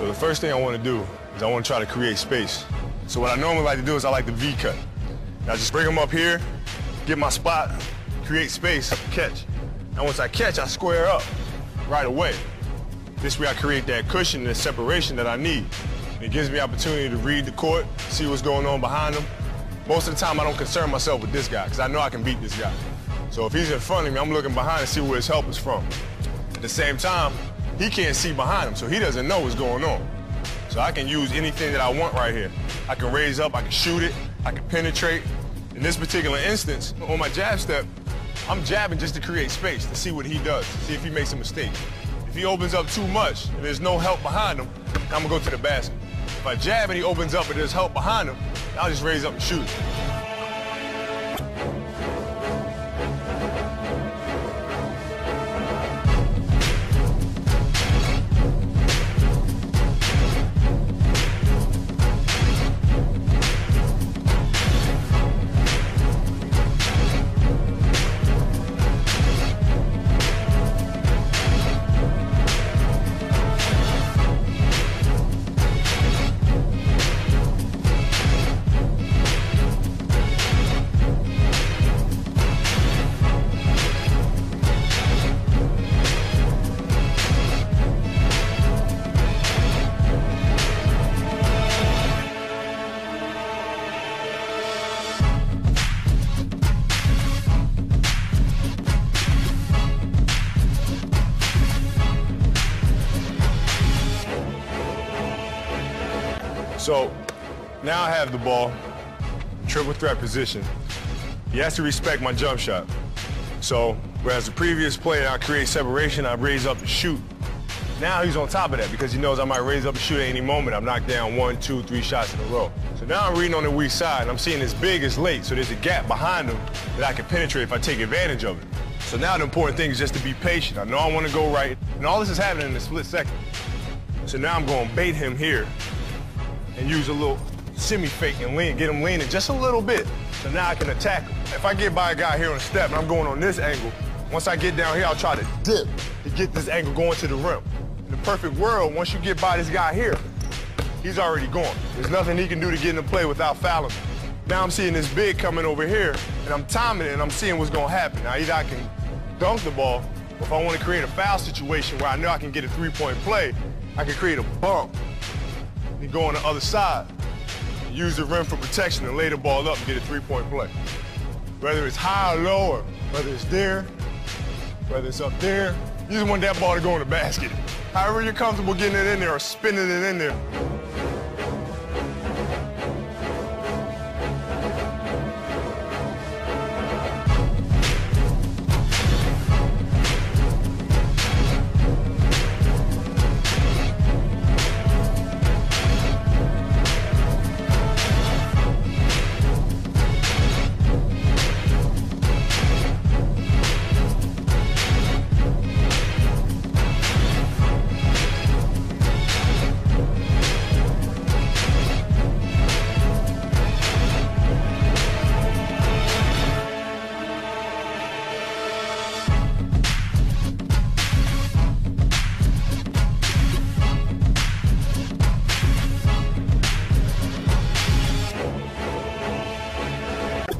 So the first thing I want to do is I want to try to create space. So what I normally like to do is I like the V cut. I just bring them up here, get my spot, create space, catch. And once I catch, I square up right away. This way I create that cushion and separation that I need. It gives me opportunity to read the court, see what's going on behind him. Most of the time I don't concern myself with this guy because I know I can beat this guy. So if he's in front of me, I'm looking behind to see where his help is from. At the same time, he can't see behind him, so he doesn't know what's going on. So I can use anything that I want right here. I can raise up, I can shoot it, I can penetrate. In this particular instance, on my jab step, I'm jabbing just to create space, to see what he does, see if he makes a mistake. If he opens up too much and there's no help behind him, I'm gonna go to the basket. If I jab and he opens up and there's help behind him, I'll just raise up and shoot it. So now I have the ball, triple threat position. He has to respect my jump shot. So whereas the previous play, I create separation, I raise up and shoot. Now he's on top of that because he knows I might raise up and shoot at any moment. I'm knocked down 1, 2, 3 shots in a row. So now I'm reading on the weak side and I'm seeing this big is late, so there's a gap behind him that I can penetrate if I take advantage of it. So now the important thing is just to be patient. I know I want to go right, and all this is happening in a split second. So now I'm going to bait him here and use a little semi-fake and lean, get him leaning just a little bit. So now I can attack him. If I get by a guy here on the step and I'm going on this angle, once I get down here, I'll try to dip to get this angle going to the rim. In the perfect world, once you get by this guy here, he's already gone. There's nothing he can do to get into play without fouling me. Now I'm seeing this big coming over here, and I'm timing it, and I'm seeing what's gonna happen. Now either I can dunk the ball, or if I want to create a foul situation where I know I can get a three-point play, I can create a bump and go on the other side. Use the rim for protection and lay the ball up and get a three-point play. Whether it's high or low, or whether it's there, whether it's up there, you just want that ball to go in the basket. However you're comfortable getting it in there or spinning it in there.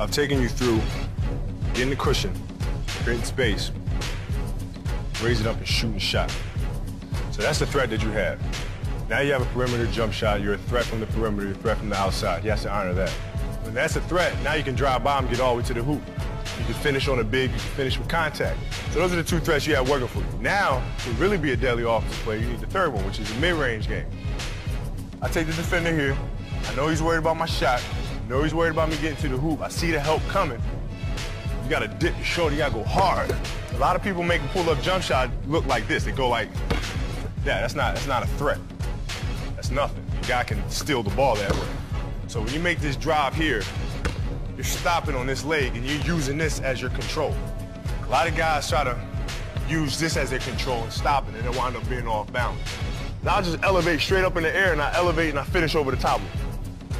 I've taken you through getting the cushion, creating space, raise it up and shooting shot. So that's the threat that you have. Now you have a perimeter jump shot. You're a threat from the perimeter, you're a threat from the outside. He has to honor that. When that's a threat, now you can drive by him, get all the way to the hoop. You can finish on a big, you can finish with contact. So those are the two threats you have working for you. Now, to really be a deadly offensive player, you need the third one, which is a mid-range game. I take the defender here. I know he's worried about my shot. I know he's worried about me getting to the hoop. I see the help coming. You gotta dip your shoulder, you gotta go hard. A lot of people make a pull-up jump shot look like this. They go like that. That's not a threat. That's nothing. The guy can steal the ball that way. So when you make this drive here, you're stopping on this leg and you're using this as your control. A lot of guys try to use this as their control and stop it, and they wind up being off balance. Now I just elevate straight up in the air, and I elevate and I finish over the top of it.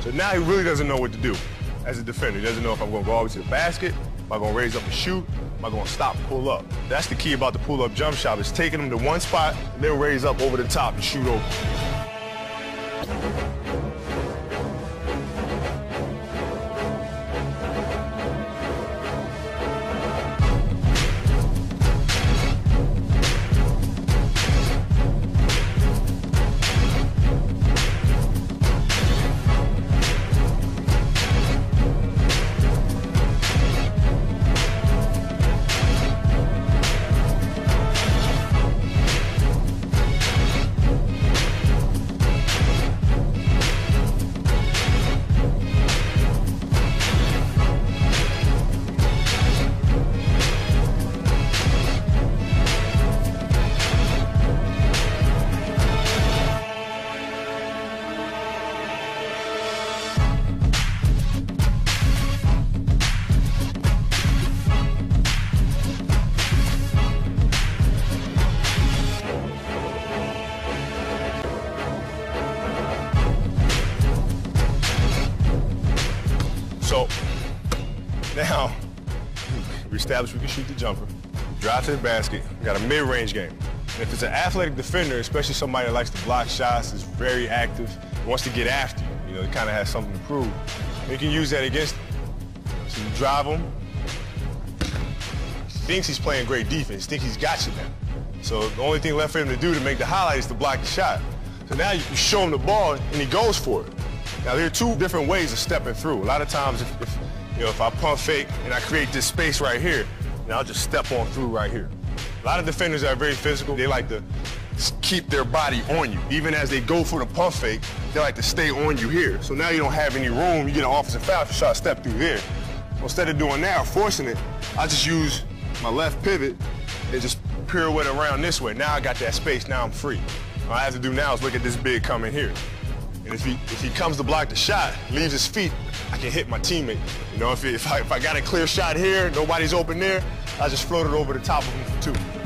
So now he really doesn't know what to do as a defender. He doesn't know if I'm going to go all the way to the basket, am I going to raise up and shoot, am I going to stop and pull up. That's the key about the pull-up jump shot, is taking him to one spot and then raise up over the top and shoot over. So now we established we can shoot the jumper, drive to the basket. We got a mid-range game. And if it's an athletic defender, especially somebody that likes to block shots, is very active, wants to get after you, you know, he kind of has something to prove, you can use that against him. So you drive him. He thinks he's playing great defense. He thinks he's got you now. So the only thing left for him to do to make the highlight is to block the shot. So now you show him the ball and he goes for it. Now there are two different ways of stepping through. A lot of times if I pump fake and I create this space right here, then I'll just step on through right here. A lot of defenders that are very physical, they like to keep their body on you. Even as they go for the pump fake, they like to stay on you here. So now you don't have any room, you get an offensive foul if you try to step through there. So instead of doing that or forcing it, I just use my left pivot and just pirouette around this way. Now I got that space, now I'm free. All I have to do now is look at this big coming here. And if he comes to block the shot, leaves his feet, I can hit my teammate. You know, if I got a clear shot here, nobody's open there, I just float it over the top of him for two.